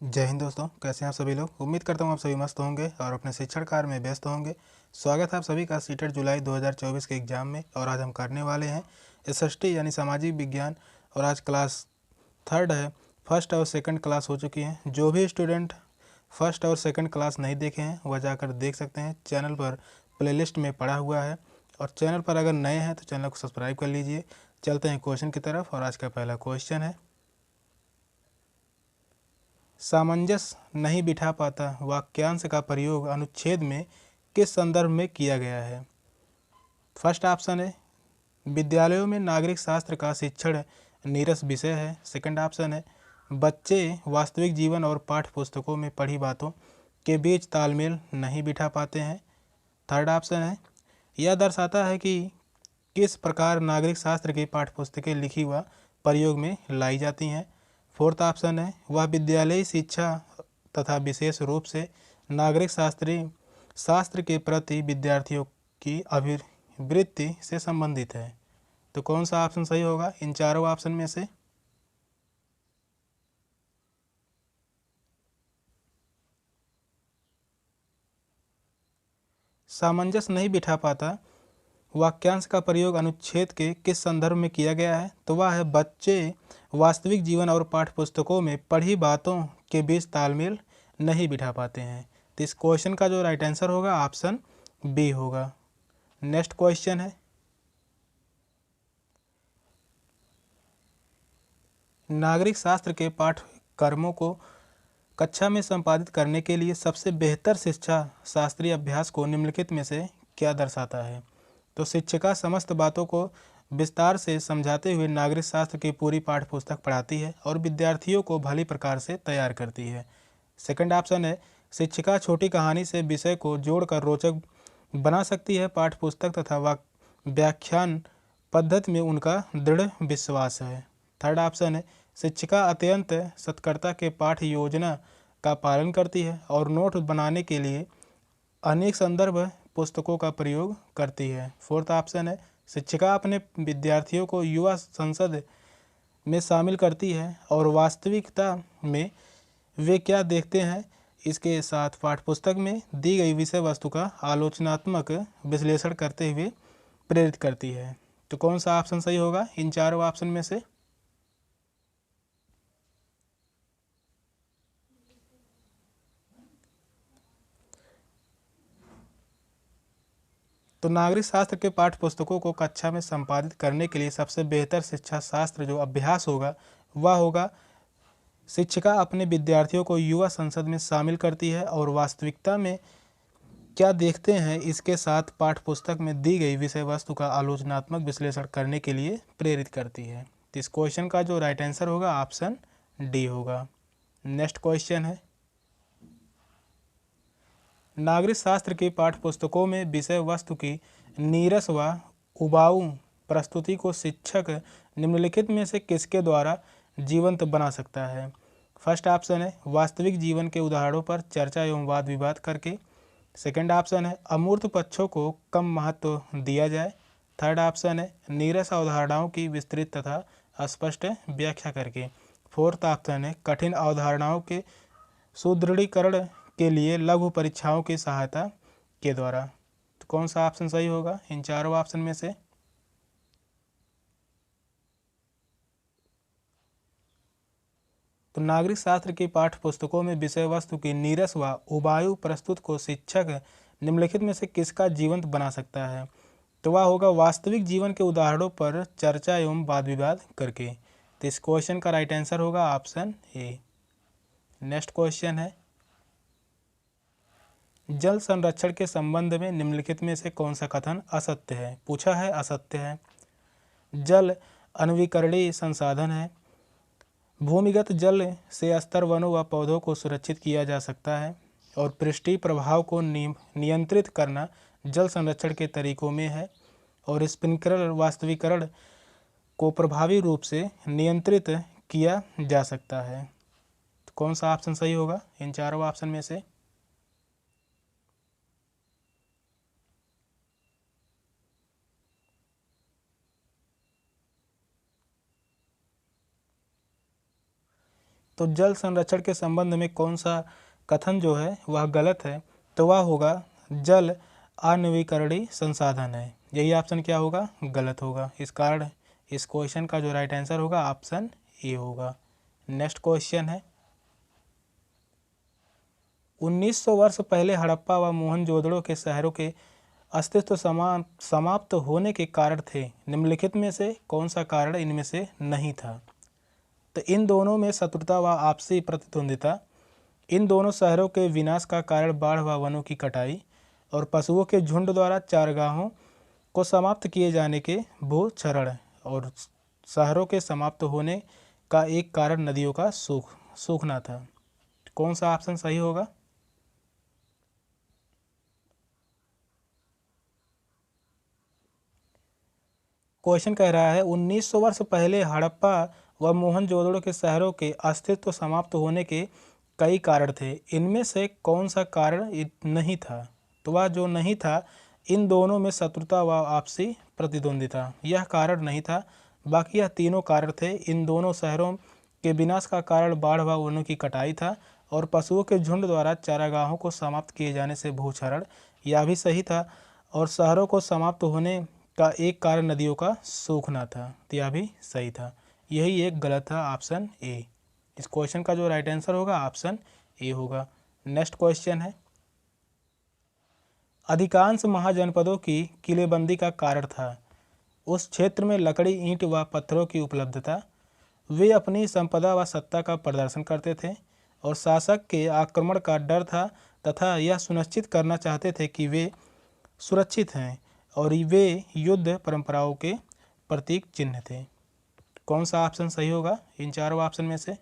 जय हिंद दोस्तों, कैसे हैं आप सभी लोग। उम्मीद करता हूँ आप सभी मस्त होंगे और अपने शिक्षण कार्य में व्यस्त होंगे। स्वागत है आप सभी का सीटेट जुलाई 2024 के एग्ज़ाम में। और आज हम करने वाले हैं एसएसटी यानी सामाजिक विज्ञान। और आज क्लास थर्ड है। फर्स्ट और सेकंड क्लास हो चुकी हैं। जो भी स्टूडेंट फर्स्ट और सेकंड क्लास नहीं देखे हैं वह जाकर देख सकते हैं। चैनल पर प्लेलिस्ट में पड़ा हुआ है। और चैनल पर अगर नए हैं तो चैनल को सब्सक्राइब कर लीजिए। चलते हैं क्वेश्चन की तरफ। और आज का पहला क्वेश्चन है, सामंजस्य नहीं बिठा पाता वाक्यांश का प्रयोग अनुच्छेद में किस संदर्भ में किया गया है। फर्स्ट ऑप्शन है, विद्यालयों में नागरिक शास्त्र का शिक्षण नीरस विषय है। सेकंड ऑप्शन है, बच्चे वास्तविक जीवन और पाठ्य पुस्तकों में पढ़ी बातों के बीच तालमेल नहीं बिठा पाते हैं। थर्ड ऑप्शन है, यह दर्शाता है कि किस प्रकार नागरिक शास्त्र की पाठ्यपुस्तकें लिखी व प्रयोग में लाई जाती हैं। फोर्थ ऑप्शन है, वह विद्यालयी शिक्षा तथा विशेष रूप से नागरिक शास्त्र के प्रति विद्यार्थियों की अभिवृत्ति से संबंधित है। तो कौन सा ऑप्शन सही होगा इन चारों ऑप्शन में से। सामंजस्य नहीं बिठा पाता वाक्यांश का प्रयोग अनुच्छेद के किस संदर्भ में किया गया है, तो वह है बच्चे वास्तविक जीवन और पाठ्यपुस्तकों में पढ़ी बातों के बीच तालमेल नहीं बिठा पाते हैं। तो इस क्वेश्चन का जो राइट आंसर होगा ऑप्शन बी होगा। नेक्स्ट क्वेश्चन है, नागरिक शास्त्र के पाठ्यक्रमों को कक्षा में संपादित करने के लिए सबसे बेहतर शिक्षा शास्त्रीय अभ्यास को निम्नलिखित में से क्या दर्शाता है। तो शिक्षिका समस्त बातों को विस्तार से समझाते हुए नागरिक शास्त्र की पूरी पाठ्यपुस्तक पढ़ाती है और विद्यार्थियों को भली प्रकार से तैयार करती है। सेकंड ऑप्शन है, शिक्षिका छोटी कहानी से विषय को जोड़कर रोचक बना सकती है। पाठ्यपुस्तक तथा व्याख्यान पद्धति में उनका दृढ़ विश्वास है। थर्ड ऑप्शन है, शिक्षिका अत्यंत सतर्कता के पाठ्य योजना का पालन करती है और नोट बनाने के लिए अनेक संदर्भ पुस्तकों का प्रयोग करती है। फोर्थ ऑप्शन है, शिक्षिका अपने विद्यार्थियों को युवा संसद में शामिल करती है और वास्तविकता में वे क्या देखते हैं इसके साथ पाठ्यपुस्तक में दी गई विषय वस्तु का आलोचनात्मक विश्लेषण करते हुए प्रेरित करती है। तो कौन सा ऑप्शन सही होगा इन चारों ऑप्शन में से। तो नागरिक शास्त्र के पाठ्य पुस्तकों को कक्षा में संपादित करने के लिए सबसे बेहतर शिक्षा शास्त्र जो अभ्यास होगा वह होगा, शिक्षिका अपने विद्यार्थियों को युवा संसद में शामिल करती है और वास्तविकता में क्या देखते हैं इसके साथ पाठ्यपुस्तक में दी गई विषय वस्तु का आलोचनात्मक विश्लेषण करने के लिए प्रेरित करती है। तो इस क्वेश्चन का जो राइट आंसर होगा ऑप्शन डी होगा। नेक्स्ट क्वेश्चन है, नागरिक शास्त्र की पाठ्यपुस्तकों में विषय वस्तु की नीरस व उबाऊ प्रस्तुति को शिक्षक निम्नलिखित में से किसके द्वारा जीवंत बना सकता है। फर्स्ट ऑप्शन है, वास्तविक जीवन के उदाहरणों पर चर्चा एवं वाद विवाद करके। सेकंड ऑप्शन है, अमूर्त पक्षों को कम महत्व दिया जाए। थर्ड ऑप्शन है, नीरस अवधारणाओं की विस्तृत तथा स्पष्ट व्याख्या करके। फोर्थ ऑप्शन है, कठिन अवधारणाओं के सुदृढ़ीकरण के लिए लघु परीक्षाओं की सहायता के द्वारा। तो कौन सा ऑप्शन सही होगा इन चारों ऑप्शन में से। तो नागरिक शास्त्र की पाठ्य पुस्तकों में विषय वस्तु की नीरस व उबाऊ प्रस्तुत को शिक्षक निम्नलिखित में से किसका जीवंत बना सकता है। तो वह होगा वास्तविक जीवन के उदाहरणों पर चर्चा एवं वाद विवाद करके। तो इस क्वेश्चन का राइट आंसर होगा ऑप्शन ए। नेक्स्ट क्वेश्चन है, जल संरक्षण के संबंध में निम्नलिखित में से कौन सा कथन असत्य है। पूछा है असत्य है। जल अनवीकरणीय संसाधन है। भूमिगत जल से स्तर वनों व पौधों को सुरक्षित किया जा सकता है और पृष्ठीय प्रभाव को नियंत्रित करना जल संरक्षण के तरीकों में है और स्प्रिंकलर वास्तविकरण को प्रभावी रूप से नियंत्रित किया जा सकता है। तो कौन सा ऑप्शन सही होगा इन चारों ऑप्शन में से। तो जल संरक्षण के संबंध में कौन सा कथन जो है वह गलत है? तो वह होगा जल अनवीकरणीय संसाधन है। यही ऑप्शन क्या होगा? गलत होगा। इस कारण इस क्वेश्चन का जो राइट आंसर होगा ऑप्शन ए होगा। नेक्स्ट क्वेश्चन है, 1900 वर्ष पहले हड़प्पा व मोहनजोदड़ो के शहरों के अस्तित्व समाप्त होने के कारण थे। निम्नलिखित में से कौन सा कारण इनमें से नहीं था? तो इन दोनों में शत्रुता व आपसी प्रतिद्वंदिता, इन दोनों शहरों के विनाश का कारण बाढ़ व वनों की कटाई और पशुओं के झुंड द्वारा चारगाहों को समाप्त किए जाने के भूक्षरण, और शहरों के समाप्त होने का एक कारण नदियों का सूखना था। कौन सा ऑप्शन सही होगा? क्वेश्चन कह रहा है 1900 वर्ष पहले हड़प्पा व मोहनजोदड़ो के शहरों के अस्तित्व समाप्त होने के कई कारण थे। इनमें से कौन सा कारण नहीं था? तो वह जो नहीं था, इन दोनों में शत्रुता व आपसी प्रतिद्वंदिता, यह कारण नहीं था। बाकी यह तीनों कारण थे। इन दोनों शहरों के विनाश का कारण बाढ़ व वनों की कटाई था और पशुओं के झुंड द्वारा चारागाहों को समाप्त किए जाने से भूक्षरण, यह भी सही था। और शहरों को समाप्त होने का एक कारण नदियों का सूखना था, तो यह भी सही था। यही एक गलत था, ऑप्शन ए। इस क्वेश्चन का जो राइट आंसर होगा ऑप्शन ए होगा। नेक्स्ट क्वेश्चन है, अधिकांश महाजनपदों की किलेबंदी का कारण था उस क्षेत्र में लकड़ी, ईंट व पत्थरों की उपलब्धता। वे अपनी संपदा व सत्ता का प्रदर्शन करते थे और शासक के आक्रमण का डर था तथा यह सुनिश्चित करना चाहते थे कि वे सुरक्षित हैं, और वे युद्ध परंपराओं के प्रतीक चिन्ह थे। कौन सा ऑप्शन सही होगा इन चारों ऑप्शन में से?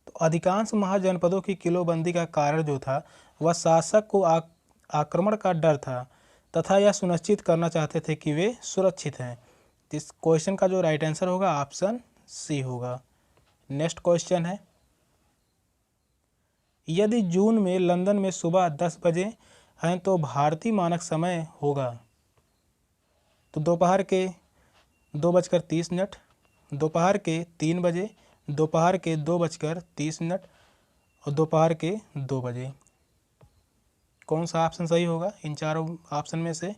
तो अधिकांश महाजनपदों की किलोबंदी का कारण जो था वह शासक को आक्रमण का डर था तथा यह सुनिश्चित करना चाहते थे कि वे सुरक्षित हैं। इस क्वेश्चन का जो राइट आंसर होगा ऑप्शन सी होगा। नेक्स्ट क्वेश्चन है, यदि जून में लंदन में सुबह 10 बजे हैं तो भारतीय मानक समय होगा। तो दोपहर के 2:30, दोपहर के 3 बजे, दोपहर के 2:30 और दोपहर के 2 बजे। कौन सा ऑप्शन सही होगा इन चारों ऑप्शन में से?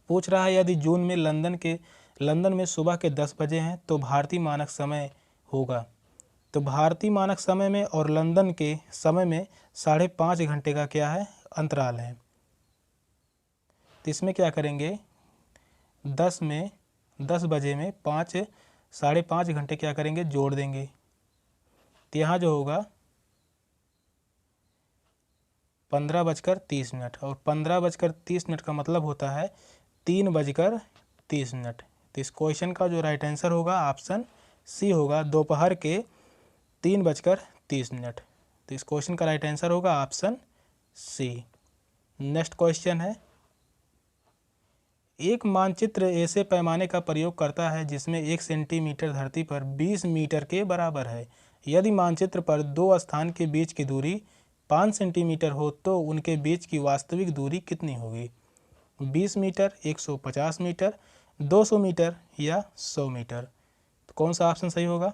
पूछ रहा है यदि जून में लंदन में सुबह के 10 बजे हैं तो भारतीय मानक समय होगा। तो भारतीय मानक समय में और लंदन के समय में 5.5 घंटे का क्या है? अंतराल है। तो इसमें क्या करेंगे, 10 बजे में 5.5 घंटे क्या करेंगे? जोड़ देंगे। तो यहाँ जो होगा 15:30 और 15:30 का मतलब होता है 3:30। तो इस क्वेश्चन का जो राइट आंसर होगा ऑप्शन सी होगा, दोपहर के 3:30। तो इस क्वेश्चन का राइट आंसर होगा ऑप्शन सी। नेक्स्ट क्वेश्चन है, एक मानचित्र ऐसे पैमाने का प्रयोग करता है जिसमें 1 सेंटीमीटर धरती पर 20 मीटर के बराबर है। यदि मानचित्र पर दो स्थान के बीच की दूरी 5 सेंटीमीटर हो तो उनके बीच की वास्तविक दूरी कितनी होगी? 20 मीटर, 150 मीटर, 200 मीटर या 100 मीटर। तो कौन सा ऑप्शन सही होगा?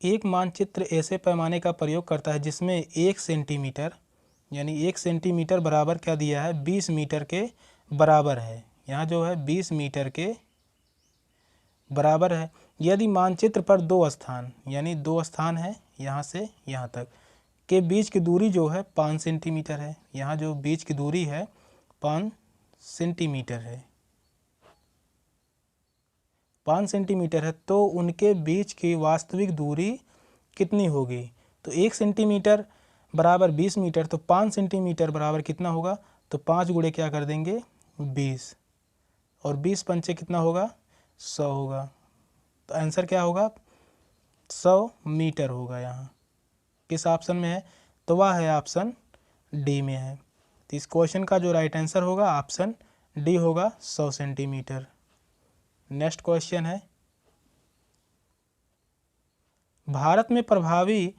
एक मानचित्र ऐसे पैमाने का प्रयोग करता है जिसमें 1 सेंटीमीटर, यानी 1 सेंटीमीटर बराबर क्या दिया है? 20 मीटर के बराबर है। यहाँ जो है 20 मीटर के बराबर है। यदि मानचित्र पर दो स्थान, यानी 2 स्थान है यहाँ से यहाँ तक, के बीच की दूरी जो है 5 सेंटीमीटर है। यहाँ जो बीच की दूरी है 5 सेंटीमीटर है, 5 सेंटीमीटर है, तो उनके बीच की वास्तविक दूरी कितनी होगी? तो 1 सेंटीमीटर बराबर 20 मीटर, तो 5 सेंटीमीटर बराबर कितना होगा? तो 5 गुणे क्या कर देंगे? 20, और 20 पंचे कितना होगा? 100 होगा। तो आंसर क्या होगा? 100 मीटर होगा। यहाँ किस ऑप्शन में है? तो वह है ऑप्शन डी में है। तो इस क्वेश्चन का जो राइट आंसर होगा ऑप्शन डी होगा, 100 सेंटीमीटर। नेक्स्ट क्वेश्चन है, भारत में प्रभावी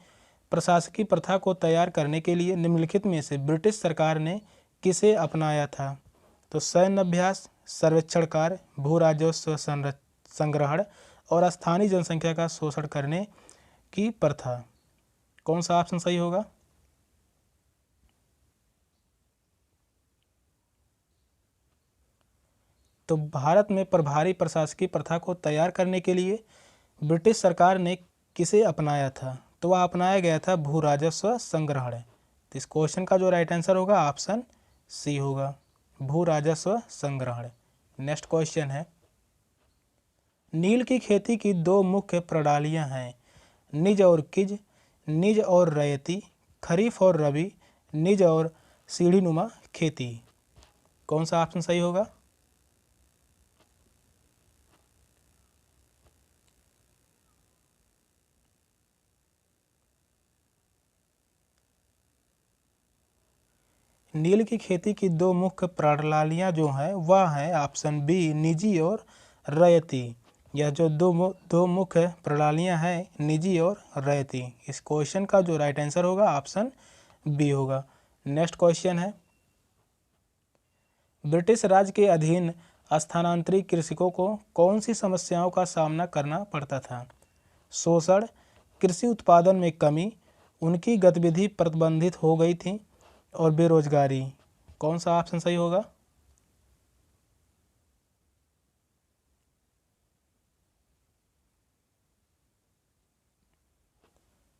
प्रशासकीय प्रथा को तैयार करने के लिए निम्नलिखित में से ब्रिटिश सरकार ने किसे अपनाया था? तो सैन्य अभ्यास, सर्वेक्षण कार्य, भू राजस्व संग्रहण और स्थानीय जनसंख्या का शोषण करने की प्रथा। कौन सा ऑप्शन सही होगा? तो भारत में प्रभारी प्रशासकीय प्रथा को तैयार करने के लिए ब्रिटिश सरकार ने किसे अपनाया था? तो वह अपनाया गया था भू राजस्व संग्रहण। तो इस क्वेश्चन का जो राइट आंसर होगा ऑप्शन सी होगा, भू राजस्व संग्रहण। नेक्स्ट क्वेश्चन है, नील की खेती की दो मुख्य प्रणालियां हैं, निज और किज, निज और रैयती, खरीफ और रबी, निज और सीढ़ीनुमा खेती। कौन सा ऑप्शन सही होगा? नील की खेती की दो मुख्य प्रणालियां जो हैं वह हैं ऑप्शन बी, निजी और रैयती। यह जो दो मुख्य प्रणालियां हैं निजी और रैयती। इस क्वेश्चन का जो राइट आंसर होगा ऑप्शन बी होगा। नेक्स्ट क्वेश्चन है, ब्रिटिश राज के अधीन स्थानांतरित कृषकों को कौन सी समस्याओं का सामना करना पड़ता था? शोषण, कृषि उत्पादन में कमी, उनकी गतिविधि प्रतिबंधित हो गई थी और बेरोजगारी। कौन सा ऑप्शन सही होगा?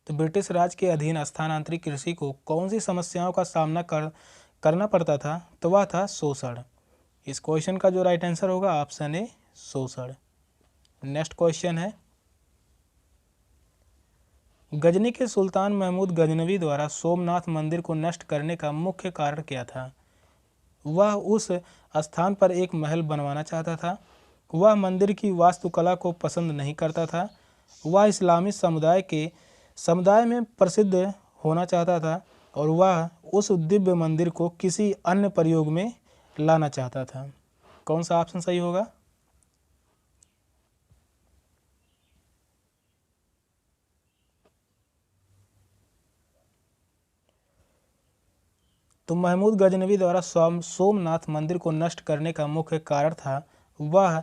तो ब्रिटिश राज के अधीन स्थानांतरित कृषि को कौन सी समस्याओं का सामना करना पड़ता था? तो वह था शोषण। इस क्वेश्चन का जो राइट आंसर होगा ऑप्शन ए, शोषण। नेक्स्ट क्वेश्चन है, गजनी के सुल्तान महमूद गजनवी द्वारा सोमनाथ मंदिर को नष्ट करने का मुख्य कारण क्या था? वह उस स्थान पर एक महल बनवाना चाहता था, वह मंदिर की वास्तुकला को पसंद नहीं करता था, वह इस्लामी समुदाय में प्रसिद्ध होना चाहता था और वह उस दिव्य मंदिर को किसी अन्य प्रयोग में लाना चाहता था। कौन सा ऑप्शन सही होगा? तो महमूद गजनवी द्वारा सोमनाथ मंदिर को नष्ट करने का मुख्य कारण था वह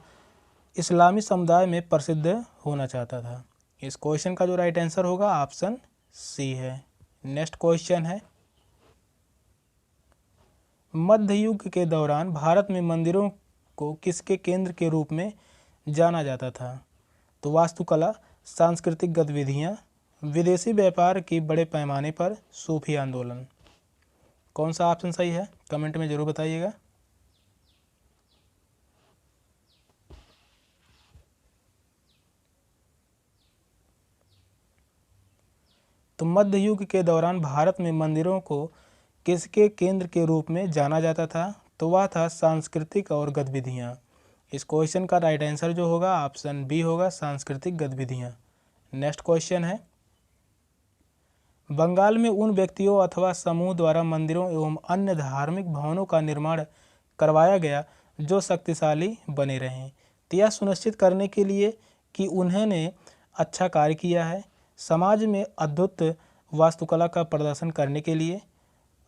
इस्लामी समुदाय में प्रसिद्ध होना चाहता था। इस क्वेश्चन का जो राइट आंसर होगा ऑप्शन सी है। नेक्स्ट क्वेश्चन है, मध्य युग के दौरान भारत में मंदिरों को किसके केंद्र के रूप में जाना जाता था? तो वास्तुकला, सांस्कृतिक गतिविधियां, विदेशी व्यापार की बड़े पैमाने पर, सूफी आंदोलन। कौन सा ऑप्शन सही है? कमेंट में ज़रूर बताइएगा। तो मध्य युग के दौरान भारत में मंदिरों को किसके केंद्र के रूप में जाना जाता था? तो वह था सांस्कृतिक और गतिविधियाँ। इस क्वेश्चन का राइट आंसर जो होगा ऑप्शन बी होगा, सांस्कृतिक गतिविधियाँ। नेक्स्ट क्वेश्चन है, बंगाल में उन व्यक्तियों अथवा समूह द्वारा मंदिरों एवं अन्य धार्मिक भवनों का निर्माण करवाया गया जो शक्तिशाली बने रहें। तो यह सुनिश्चित करने के लिए कि उन्होंने अच्छा कार्य किया है, समाज में अद्भुत वास्तुकला का प्रदर्शन करने के लिए,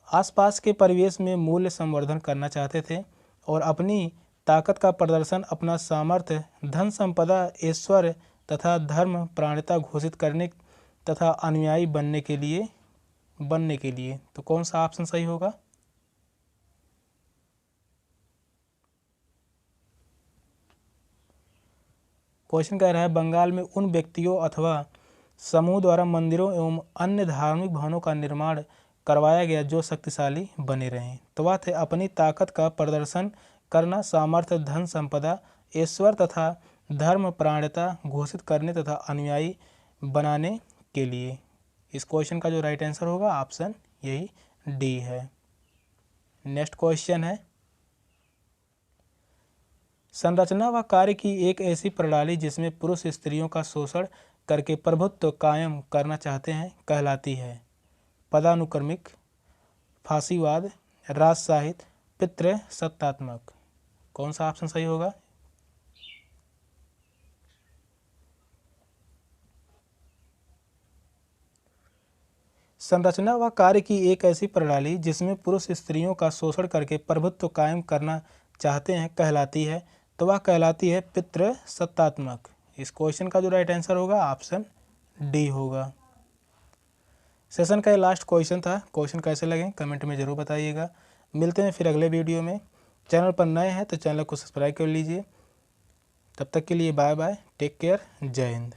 आसपास के परिवेश में मूल्य संवर्धन करना चाहते थे और अपनी ताकत का प्रदर्शन, अपना सामर्थ्य, धन संपदा, ऐश्वर्य तथा धर्म प्राणता घोषित करने तथा अनुयायी बनने के लिए। तो कौन सा ऑप्शन सही होगा? क्वेश्चन कह रहा है बंगाल में उन व्यक्तियों अथवा समूह द्वारा मंदिरों एवं अन्य धार्मिक भवनों का निर्माण करवाया गया जो शक्तिशाली बने रहें। तो वह थे अपनी ताकत का प्रदर्शन करना, सामर्थ्य, धन संपदा, ऐश्वर्य तथा धर्म प्राणता घोषित करने तथा अनुयायी बनाने के लिए। इस क्वेश्चन का जो राइट आंसर होगा ऑप्शन यही डी है। नेक्स्ट क्वेश्चन है, संरचना व कार्य की एक ऐसी प्रणाली जिसमें पुरुष स्त्रियों का शोषण करके प्रभुत्व कायम करना चाहते हैं कहलाती है? पदानुक्रमिक, फांसीवाद, राजशाही, पितृसत्तात्मक। कौन सा ऑप्शन सही होगा? संरचना व कार्य की एक ऐसी प्रणाली जिसमें पुरुष स्त्रियों का शोषण करके प्रभुत्व कायम करना चाहते हैं कहलाती है, तो वह कहलाती है पितृसत्तात्मक। इस क्वेश्चन का जो राइट आंसर होगा ऑप्शन डी होगा। सेशन का ये लास्ट क्वेश्चन था। क्वेश्चन कैसे लगे कमेंट में ज़रूर बताइएगा। मिलते हैं फिर अगले वीडियो में। चैनल पर नए हैं तो चैनल को सब्सक्राइब कर लीजिए। तब तक के लिए बाय बाय, टेक केयर, जय हिंद।